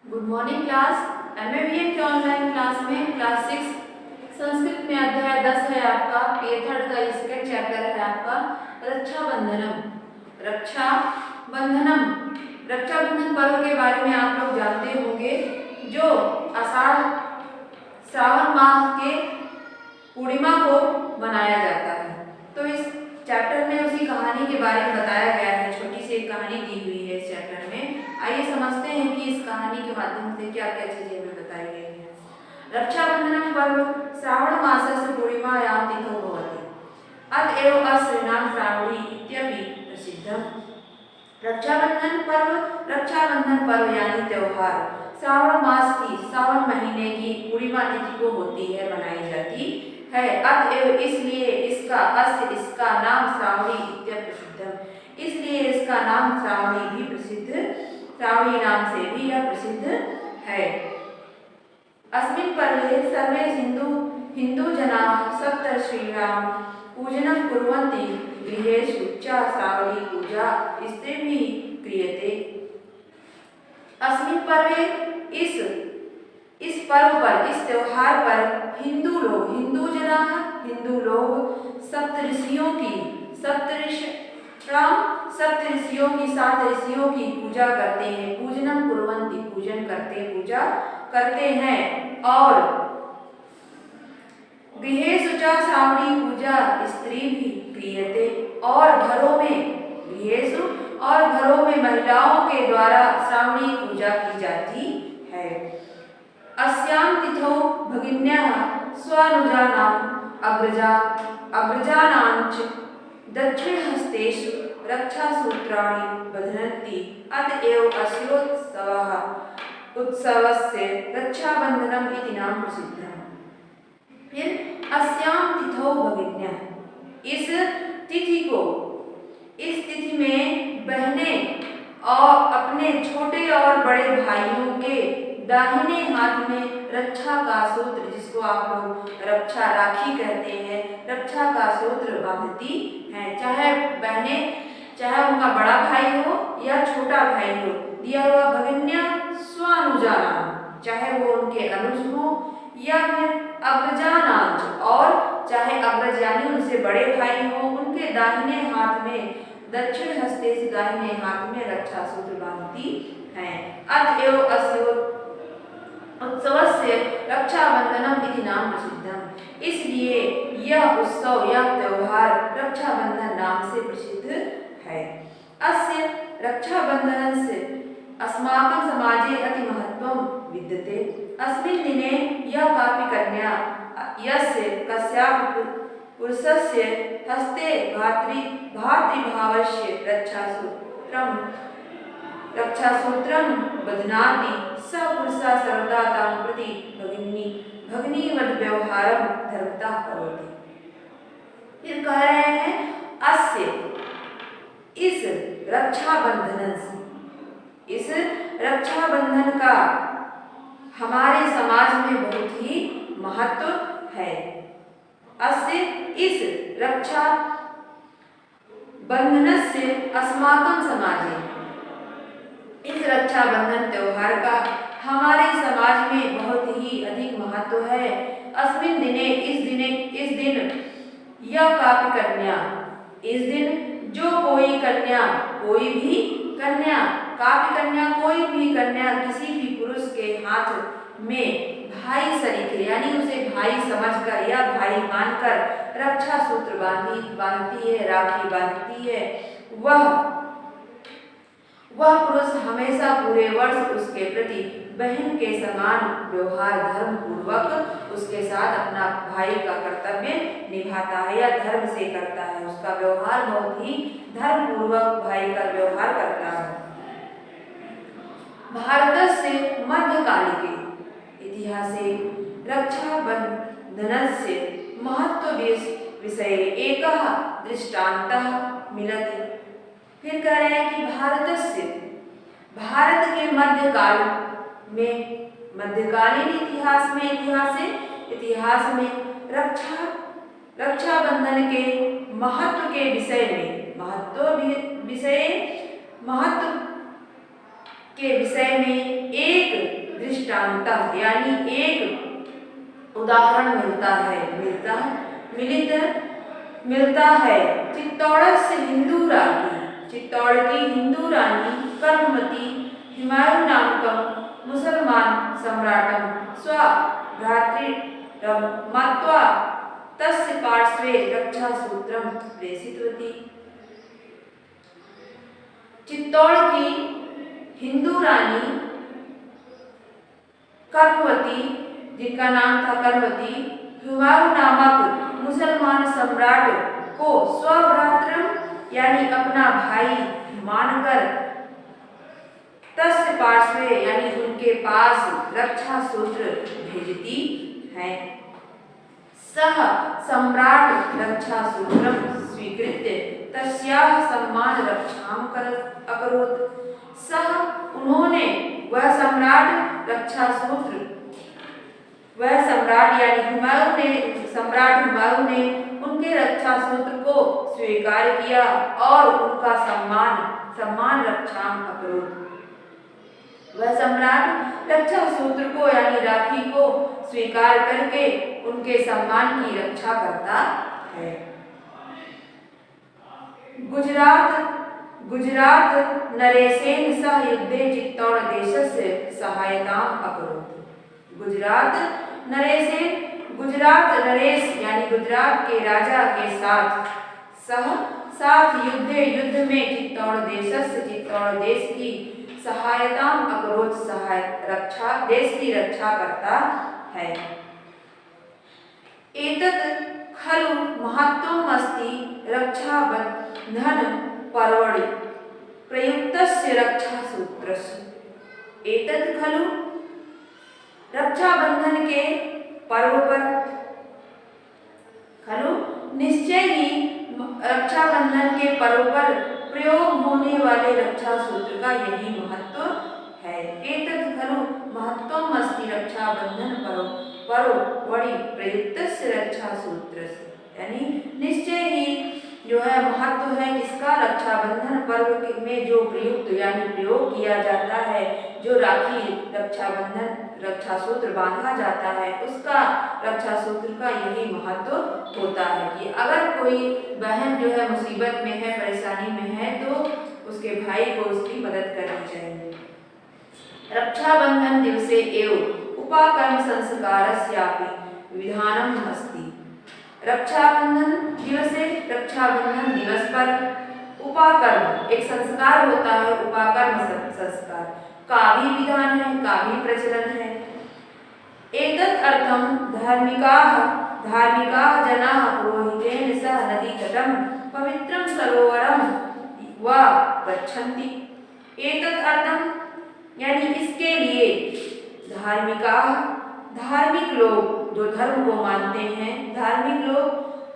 Good morning class. MAVM के online class में class 6 Sanskrit में अध्याय 10 है आपका, पीएथर्ड का सेकंड चैप्टर है आपका रक्षाबंधनम। रक्षाबंधनम रक्षाबंधन पर्व के बारे में आप लोग जानते होंगे, जो आषाढ़ श्रावण माह के पूर्णिमा को मनाया जाता है। तो इस चैप्टर में उसी कहानी के बारे में बताया गया है, छोटी सी एक कहानी दी हुई है इस चैप्टर में। आइए समझते हैं कि इस कहानी के माध्यम से क्या क्या चीजें हमें बताई गई हैं। रक्षाबंधन पर्व श्रावण मासस्य पूर्णिमायां तिथौ भवति, अतएव अस्य नाम श्रावणी इत्यपि प्रसिद्धम्। रक्षाबंधन पर्व यानी त्योहार श्रावण मास की श्रावण महीने की पूर्णिमा तिथि को होती है, मनाई जाती है। अतएव इसलिए इसका नाम श्रावणी इत्यपि प्रसिद्धम्, इसलिए इसका नाम श्रावणी भी प्रसिद्ध, श्रावणी नाम से भी यह प्रसिद्ध है। अस्मिन् पर्वे सर्वे हिंदू जनाः सप्तश्रीणां पूजनं कुर्वन्ति, गृहेषु च श्रावणी पूजा स्त्रीभिः क्रियते। अस्मिन् पर्वे इस पर्व पर, इस त्योहार पर हिंदू लोग सप्त ऋषियों की 7 ऋषियों की पूजा करते हैं। पूजनम कुर्वन्ति, पूजन करते, पूजा करते हैं। और गृहेषु च श्रावणी पूजा स्त्री भी क्रियते, और घरों में महिलाओं के द्वारा श्रावणी पूजा की जाती है। अस्यां तिथौ भगिन्यः स्वानुजानाम् अग्रजानाञ्च दक्षिणहस्तेषु रक्षासूत्राणि बध्नन्ति, अतएव उत्सवस्य रक्षाबंधनम इति नाम प्रसिद्धम्। फिर अस्यां तिथौ भगिन्यः, इस तिथि में बहनें और अपने छोटे और बड़े भाइयों के दाहिने हाथ में रक्षा का सूत्र, जिसको आप लोग रक्षा राखी कहते हैं, रक्षा का सूत्र बांधती हैं। चाहे बहनें, चाहे उनका बड़ा भाई हो या छोटा भाई हो, दिया हुआ भगिन्या स्वानुजानां, चाहे वो उनके अनुज हो या फिर अग्रजानांच, और चाहे अग्रज यानी उनसे बड़े भाई हो, उनके दाहिने हाथ में दक्षिण हस्ते से दाहिने हाथ में रक्षा सूत्र बांधती हैं। अतएव अस्य उत्सवस्य रक्षाबंधनम इति नाम प्रसिद्धम्, इसलिए यह उत्सव, यह त्योहार रक्षाबंधन नाम से प्रसिद्ध है। अस्य रक्षाबंधनस्य अस्माकं समाजे अति महत्वं विद्यते। अस्मिन् दिने यः कापि कन्या यस्य कस्यापि पुरुषस्य हस्ते भातृभावस्य रक्षासूत्रं बध्नाति, स पुरुषः सर्वदा तां प्रति भगिनीवत् व्यवहारं धर्मतः करोति। फिर कह रहे हैं इस रक्षाबंधन का हमारे समाज में बहुत ही महत्व है। इस रक्षा बंधनस्य अस्माकं समाजे, इस रक्षाबंधन त्योहार का हमारे समाज में बहुत ही अधिक महत्व है। अस्मिन् दिने, इस दिन यह कापि कन्या, इस दिन जो कोई कन्या, कोई भी कन्या, कापि कन्या कोई भी कन्या किसी भी पुरुष के हाथ में भाई सरीखे यानी उसे भाई समझकर या भाई मानकर रक्षा सूत्र बांधती है, राखी बांधती है, वह पुरुष हमेशा पूरे वर्ष उसके प्रति बहन के समान व्यवहार धर्म पूर्वक उसके साथ अपना भाई का कर्तव्य निभाता है या धर्म से करता है। उसका व्यवहार बहुत ही धर्म पूर्वक भाई का व्यवहार करता है। भारतस्य मध्यकालिके इतिहासे रक्षाबंधनस्य महत्व विषये एकः दृष्टान्तः मिलति। फिर कह रहे हैं कि भारत के मध्यकालीन इतिहास में रक्षाबंधन के महत्व के विषय में एक दृष्टांतः यानी एक उदाहरण मिलता है। चित्तौड़स्य हिंदू राज्ञी, चित्तौड़ की हिंदू रानी कर्मवती हुमायूं नामकं मुसलमान सम्राटं स्वभ्रातृं मत्वा तस्य पार्श्वे रक्षासूत्रं प्रेषितवती। चित्तौड़ की हिंदू रानी कर्मवती, जिनका नाम था कर्मवती, हुमायूं नामक मुसलमान सम्राट को स्वभ्रातृ यानी अपना भाई मानकर तस्य पार्श्वे यानी उनके पास रक्षा सूत्र भेजती है। सह सम्राट रक्षा सूत्रम स्वीकृत्य तस्याः सम्मान रक्षाम अकरोत्। सह उन्होंने वह सम्राट रक्षा सूत्र, वह सम्राट यानी सम्राट हुमायूं ने उनके रक्षा सूत्र को स्वीकार किया और उनका सम्मान रक्षाम अकरोत्। वह सम्राट रक्षा सूत्र को यानी राखी को स्वीकार करके उनके सम्मान की रक्षा करता है। गुजरात नरेशेन सह युद्धे चित्तौड़ देशस्य सहायताम् अकरोत्। गुजरात नरेश यानी गुजरात के राजा के साथ युद्ध में चित्तौड़ देश की सहायताम् अकरोत् देश की रक्षा करता है। एतत् खलु महत्त्वम् अस्ति रक्षाबंधन पर्वणि प्रयुक्तस्य रक्षासूत्रस्य। एतत् खलु रक्षाबंधन के पर्व पर, खलु निश्चय ही रक्षाबंधन के पर्व पर प्रयोग होने वाले रक्षा सूत्र का यही महत्व है। एतत् खलु महत्त्वम् अस्ति रक्षाबंधन पर्वणि प्रयुक्तस्य रक्षासूत्रस्य, यानी निश्चय ही जो है महत्व है किसका, रक्षाबंधन पर्व में जो प्रयुक्त यानी प्रयोग किया जाता है, जो राखी रक्षा सूत्र बांधा जाता है, उसका रक्षा सूत्र का यही महत्व होता है कि अगर कोई बहन जो है मुसीबत में है, परेशानी में है, तो उसके भाई को उसकी मदद करनी चाहिए। रक्षाबंधन दिवसे एव उपाकर्म संस्कारस्यापि विधानम् अस्ति। रक्षाबंधन दिवस पर उपाकर्म एक संस्कार होता है, उपाकर्म संस्कार का भी विधान है, का भी प्रचलन है। एतत् अर्थं धार्मिकाः जनाः पुरोहितेन सह नदीतटं पवित्रं सरोवरं वा गच्छन्ति। एतत् अर्थं यानी इसके लिए धार्मिक लोग जो धर्म को मानते हैं, धार्मिक लोग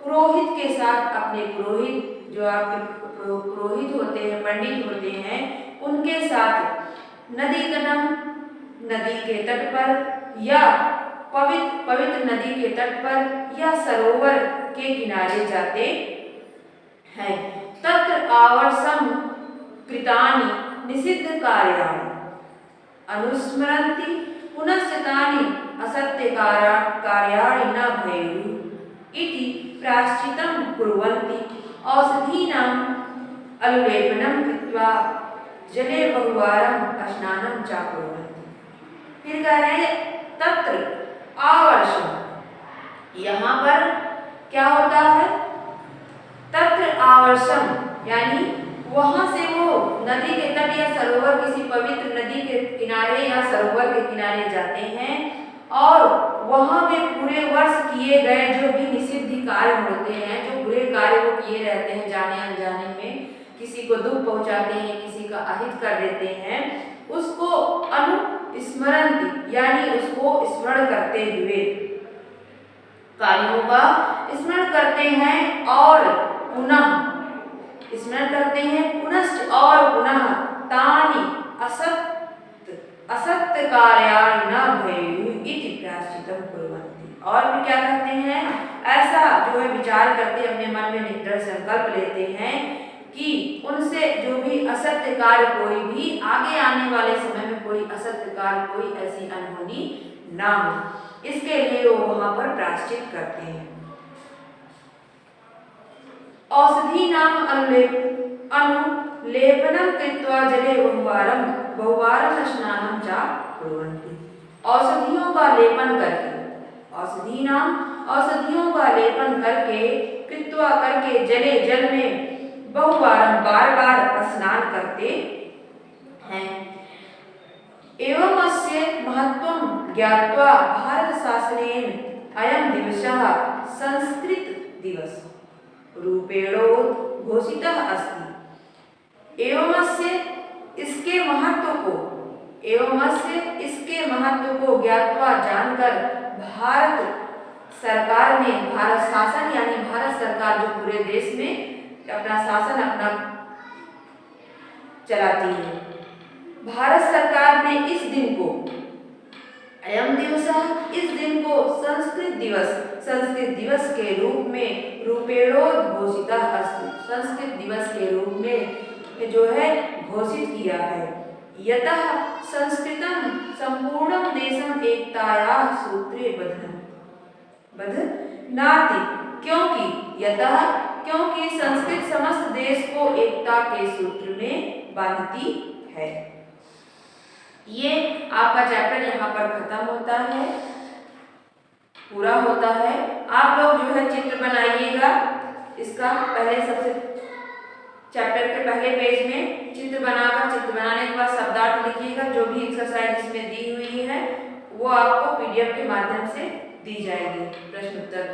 पुरोहित के साथ अपने पुरोहित जो आपके पुरोहित होते हैं, पंडित होते हैं, उनके साथ नदी के तट पर या पवित्र नदी के तट पर या सरोवर के किनारे जाते हैं। तत्र आवर्षं कृतानि निषिद्ध कार्याणि अनुस्मरन्ति पुनश्च तानि असत्य कार्याणि न भवेयुः इति प्रायश्चित्तं कुर्वन्ति। औषधीनाम् अनुलेपनं कृत्वा जले बहुवारं स्नानं च कुर्वन्ति। फिर कह रहे हैं तत्र आवर्षम, यहाँ पर क्या होता है, तत्र आवर्षम यानी वहां से वो नदी के तट या सरोवर, किसी पवित्र नदी के किनारे या सरोवर के किनारे जाते हैं और वहां में पूरे वर्ष किए गए जो भी निषिद्ध कार्य होते हैं, जो बुरे कार्य वो किए रहते हैं, जाने अनजाने में किसी को दुख पहुंचाते हैं, किसी का अहित कर देते हैं, उसको अनुस्मरण यानी उसको स्मरण करते हुए कार्यों का स्मरण करते हैं और पुनः स्मरण करते हैं, पुनश्च और पुनः तानि असत्य कार्याणि न भवेयुः इति प्रायश्चित्तं कुर्वन्ति। और भी क्या करते हैं, ऐसा जो है विचार करते, अपने मन में दृढ़ संकल्प लेते हैं कि उनसे जो भी असत्य कार्य कोई भी आगे आने वाले समय में कोई असत्यकाल, कोई ऐसी अनहोनी ना हो। इसके लिए वो वहां पर प्रायश्चित करते हैं। औषधि नाम अनुलेपनम कृत्वा जले बहुवारम स्नानं च कुर्वन्ति। औषधियों का लेपन करके, औषधि नाम औषधियों का लेपन करके, कृत्वा करके, जले जल में, बहुवारम बार बार स्नान करते हैं। एवं अस्य महत्वं ज्ञात्वा भारत शासनेन अयं दिवसः संस्कृत दिवस रूपेणोद्घोषितः अस्ति। इसके महत्व को ज्ञात्वा जानकर भारत सरकार ने, भारत शासन यानी भारत सरकार जो पूरे देश में अपना शासन चलाती है, भारत सरकार ने इस दिन को, अयम दिवसः, इस दिन को संस्कृत दिवस के रूप में रूपेणोद्घोषितः अस्ति, संस्कृत दिवस के रूप में जो है घोषित किया है। यतः संस्कृतं संपूर्णं देशं एकतायाः सूत्रे बध्नाति, क्योंकि संस्कृत समस्त देश को एकता के सूत्र में बांधती है। ये आपका चैप्टर यहाँ पर खत्म होता है, पूरा होता है। आप लोग जो है चित्र बनाइएगा। इसका पहले सबसे चैप्टर के पहले पेज में चित्र बनाने के बाद शब्दार्थ लिखिएगा। जो भी एक्सरसाइज इसमें दी हुई है वो आपको पीडीएफ के माध्यम से दी जाएगी। प्रश्न उत्तर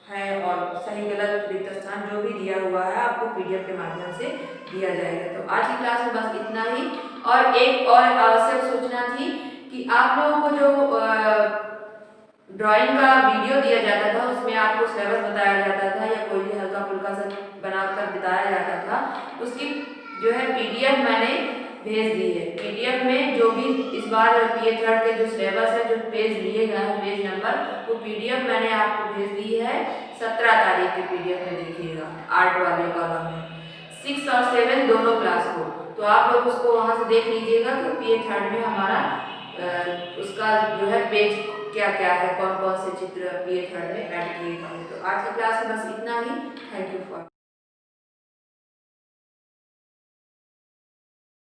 है और सही गलत रिक्त स्थान जो भी दिया हुआ है आपको पीडीएफ के माध्यम से दिया जाएगा। तो आज की क्लास में बस इतना ही। और एक और आवश्यक सूचना थी कि आप लोगों को जो ड्राइंग का वीडियो दिया जाता था उसमें आपको सिलेबस बताया जाता था या कोई भी हल्का फुल्का सा बनाकर बताया जाता था, उसकी जो है पीडीएफ मैंने भेज दी है। पीडीएफ में जो भी इस बार पीए थर्ड के जो सिलेबस है, जो पेज लिए गए हैं, पेज नंबर, वो पीडीएफ मैंने आपको भेज दी है 17 तारीख की पीडीएफ में। देखिएगा आर्ट वाले कॉलम में 6 और 7 दोनों क्लास को, तो आप लोग उसको वहाँ से देख लीजिएगा कि पीए थर्ड में हमारा उसका जो है पेज क्या क्या है, कौन कौन से चित्र पीए थर्ड में ऐड किए गए हैं। तो आज की क्लास में बस इतना ही। Thank you for